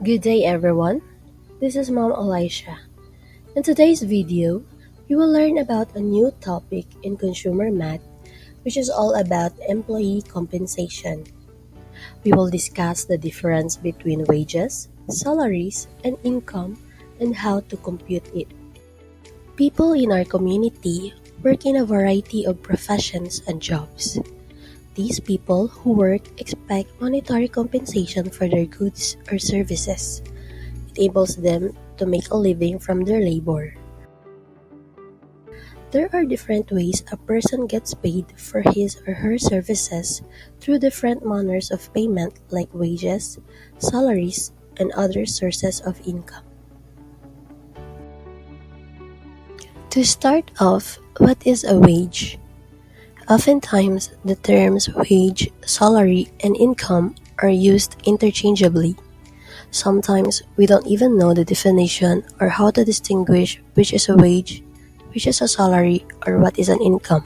Good day everyone, this is Mom Elisha. In today's video, you will learn about a new topic in consumer math which is all about employee compensation. We will discuss the difference between wages, salaries, and income and how to compute it. People in our community work in a variety of professions and jobs. These people who work expect monetary compensation for their goods or services. It enables them to make a living from their labor. There are different ways a person gets paid for his or her services through different manners of payment like wages, salaries, and other sources of income. To start off, what is a wage? Oftentimes, the terms wage, salary, and income are used interchangeably. Sometimes we don't even know the definition or how to distinguish which is a wage, which is a salary, or what is an income.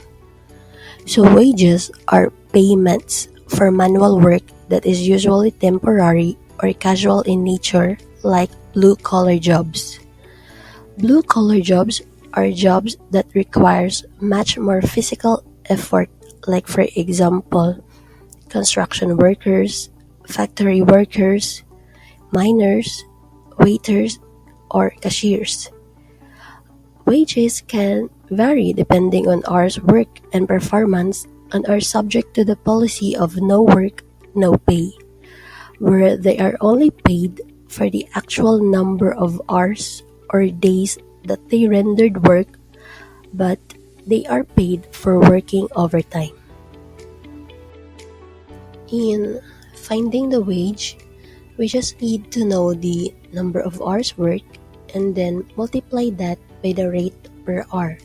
So wages are payments for manual work that is usually temporary or casual in nature, like blue-collar jobs. Blue-collar jobs are jobs that requires much more physical effort, like for example, construction workers, factory workers, miners, waiters, or cashiers. Wages can vary depending on hours worked and performance and are subject to the policy of no work, no pay, where they are only paid for the actual number of hours or days that they rendered work, but they are paid for working overtime. In finding the wage, we just need to know the number of hours worked and then multiply that by the rate per hour.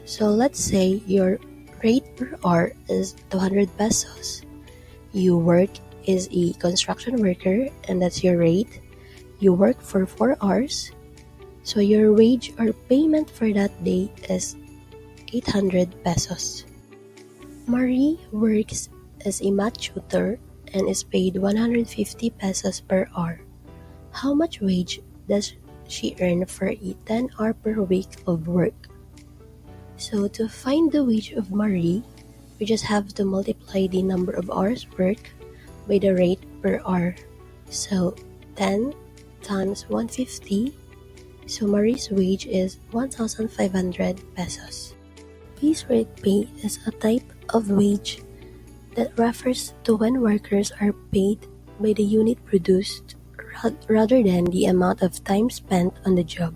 So let's say your rate per hour is 200 pesos. You work as a construction worker and that's your rate. You work for 4 hours. So your wage or payment for that day is 800 pesos. Marie works as a math tutor and is paid 150 pesos per hour. How much wage does she earn for a 10-hour per week of work? So to find the wage of Marie, we just have to multiply the number of hours work by the rate per hour. So 10 times 150, so Marie's wage is 1,500 pesos. Piece rate pay is a type of wage that refers to when workers are paid by the unit produced rather than the amount of time spent on the job.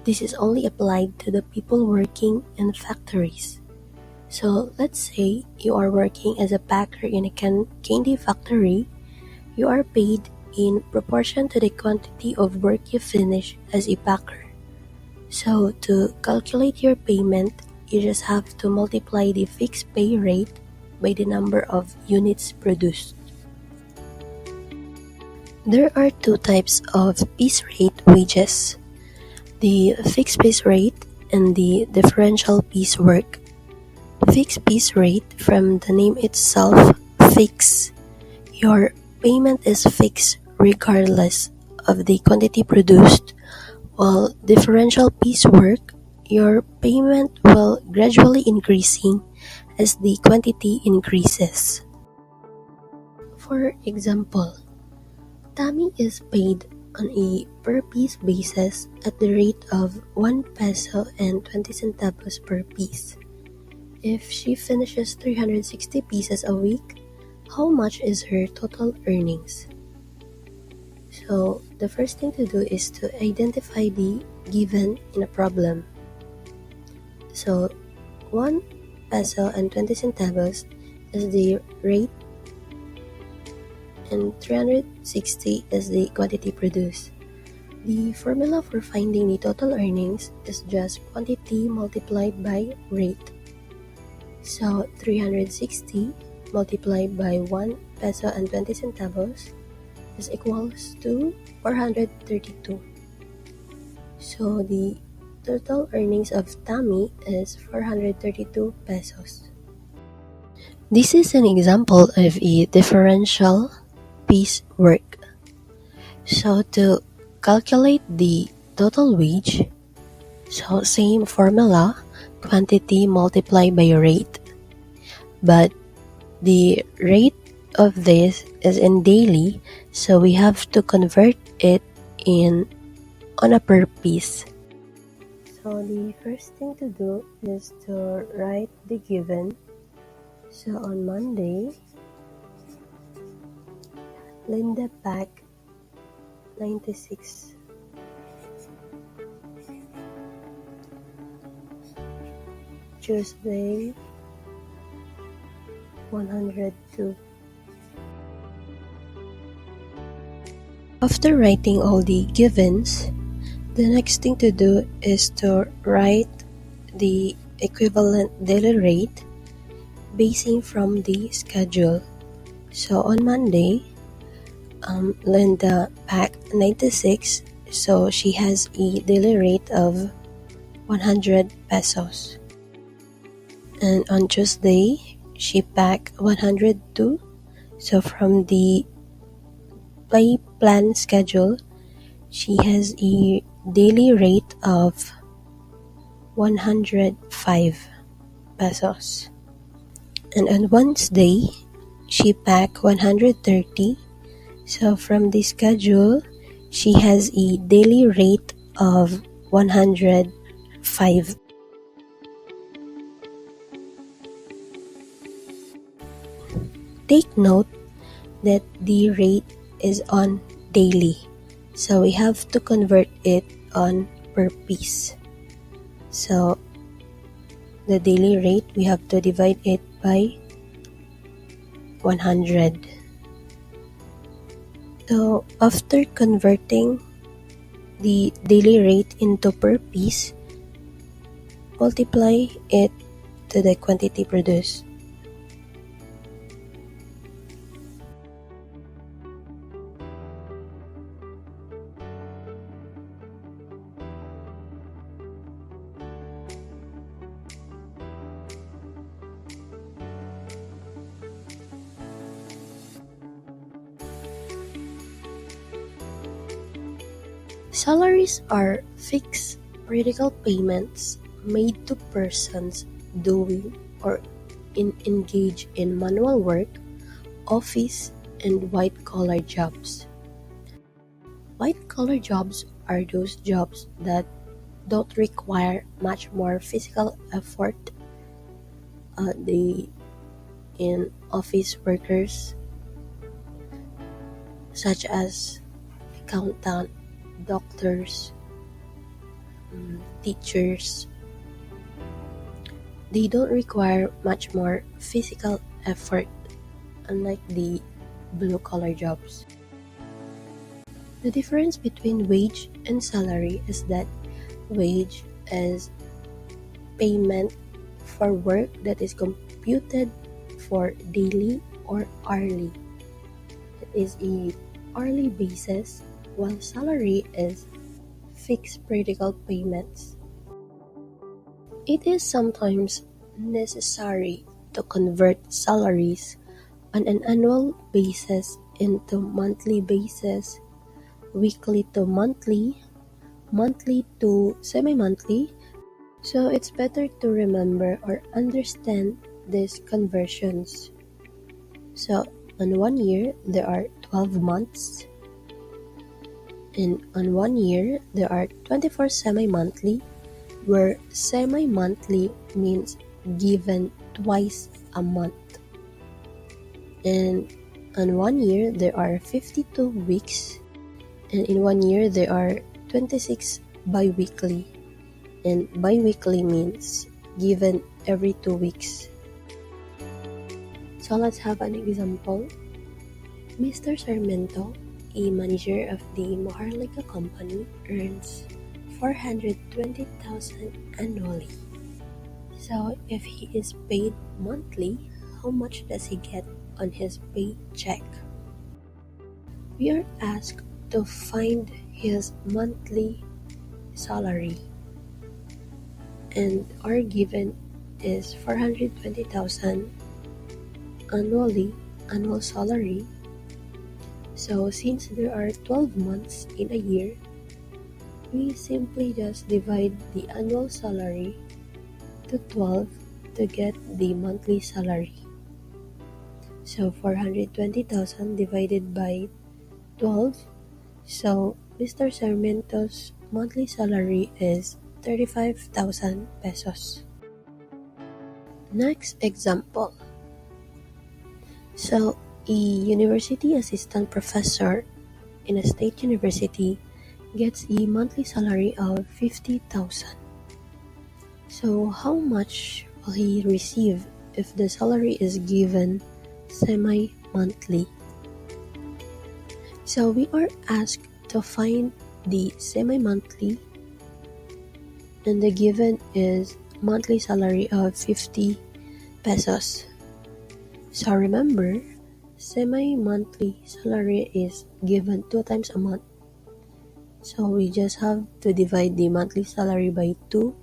This is only applied to the people working in factories. So let's say you are working as a packer in a candy factory. You are paid in proportion to the quantity of work you finish as a packer. So to calculate your payment, you just have to multiply the fixed pay rate by the number of units produced. There are two types of piece rate wages, the fixed piece rate and the differential piece work. Fixed piece rate, from the name itself, fixed. Your payment is fixed regardless of the quantity produced, while differential piece work, your payment will gradually increasing as the quantity increases. For example, Tammy is paid on a per piece basis at the rate of 1 peso and 20 centavos per piece. If she finishes 360 pieces a week, how much is her total earnings? So the first thing to do is to identify the given in a problem. So 1 peso and 20 centavos is the rate and 360 is the quantity produced. The formula for finding the total earnings is just quantity multiplied by rate. So 360 multiplied by 1 peso and 20 centavos is equals to 432. So the total earnings of Tammy is 432 pesos. This is an example of a differential piece work. So to calculate the total wage, so same formula, quantity multiplied by rate, but the rate of this is in daily, so we have to convert it in on a per piece. So the first thing to do is to write the given. So on Monday, Linda packed 96. Tuesday, 102. After writing all the givens, the next thing to do is to write the equivalent daily rate basing from the schedule. So on Monday, Linda packed 96, so she has a daily rate of 100 pesos. And on Tuesday, she packed 102, so from the play plan schedule, she has a daily rate of 105 pesos. And on Wednesday, she packed 130. So from the schedule, she has a daily rate of 105. Take note that the rate is on daily. So we have to convert it on per piece. So the daily rate, we have to divide it by 100. So after converting the daily rate into per piece, multiply it to the quantity produced. Salaries are fixed periodical payments made to persons doing or engaged in manual work, office, and white-collar jobs. White-collar jobs are those jobs that don't require much more physical effort. They in office workers such as accountant, doctors, teachers, they don't require much more physical effort, unlike the blue-collar jobs. The difference between wage and salary is that wage is payment for work that is computed for daily or hourly. It is a hourly basis, while salary is fixed periodical payments. It is sometimes necessary to convert salaries on an annual basis into monthly basis, weekly to monthly, monthly to semi-monthly, so it's better to remember or understand these conversions. So on 1 year, there are 12 months, and on 1 year, there are 24 semi-monthly, where semi-monthly means given twice a month. And on 1 year, there are 52 weeks, and in 1 year, there are 26 bi-weekly. And bi-weekly means given every 2 weeks. So let's have an example. Mr. Sarmiento, a manager of the Maharlika company, earns 420,000 annually. So if he is paid monthly, how much does he get on his paycheck? We are asked to find his monthly salary, and our given is 420,000 annual salary. So since there are 12 months in a year, we simply just divide the annual salary to 12 to get the monthly salary. So 420,000 divided by 12. So Mr. Sarmiento's monthly salary is 35,000 pesos. Next example. So a university assistant professor in a state university gets a monthly salary of 50,000. So how much will he receive if the salary is given semi-monthly? So we are asked to find the semi-monthly, and the given is monthly salary of 50 pesos. So remember, semi-monthly salary is given 2 times a month. So we just have to divide the monthly salary by 2.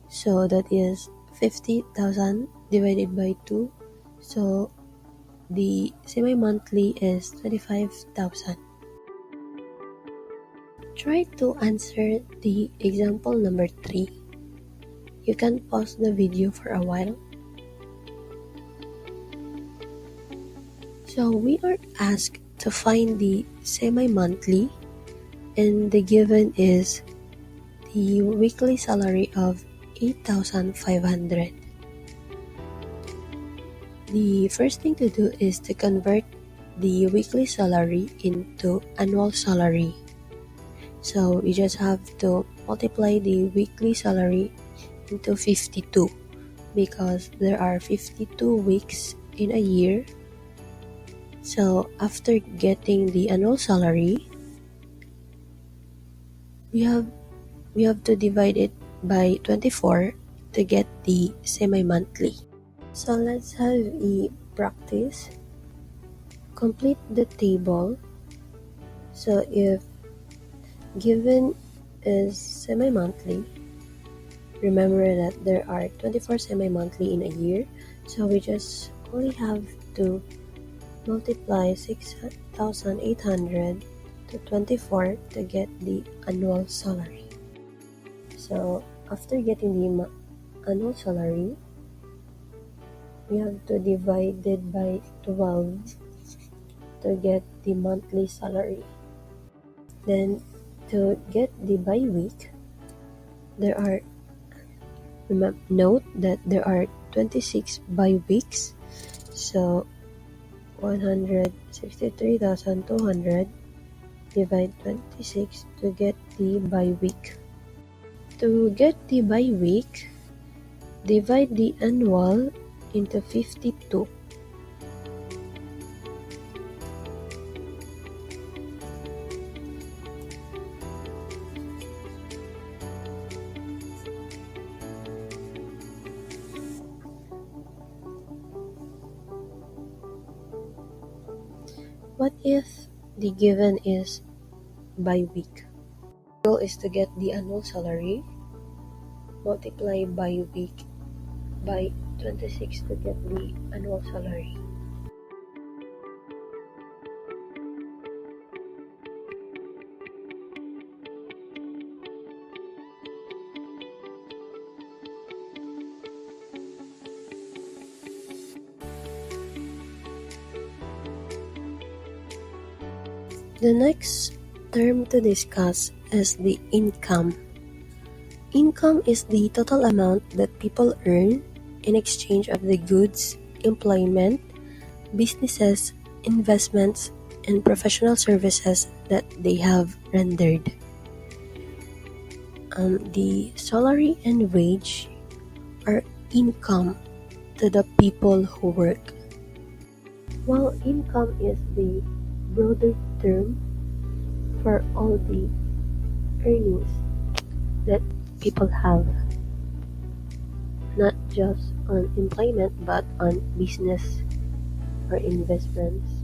So that is 50,000 divided by 2. So the semi-monthly is 25,000. Try to answer the example number 3. You can pause the video for a while. So we are asked to find the semi-monthly, and the given is the weekly salary of 8,500. The first thing to do is to convert the weekly salary into annual salary. So we just have to multiply the weekly salary into 52 because there are 52 weeks in a year. So after getting the annual salary, we have to divide it by 24 to get the semi-monthly. So let's have a practice. Complete the table. So if given is semi-monthly, remember that there are 24 semi-monthly in a year, so we just only have to multiply 6,800 to 24 to get the annual salary. So after getting the annual salary, we have to divide it by 12 to get the monthly salary. Then to get the by week, note that there are 26 by weeks, so 163,200 divide 26 to get the by week. To get the by week, divide the annual into 52. What if the given is by week? The goal is to get the annual salary, multiply by week by 26 to get the annual salary. The next term to discuss is the income. Income is the total amount that people earn in exchange of the goods, employment, businesses, investments, and professional services that they have rendered. The salary and wage are income to the people who work. While income is the broader term for all the earnings that people have, not just on employment but on business or investments.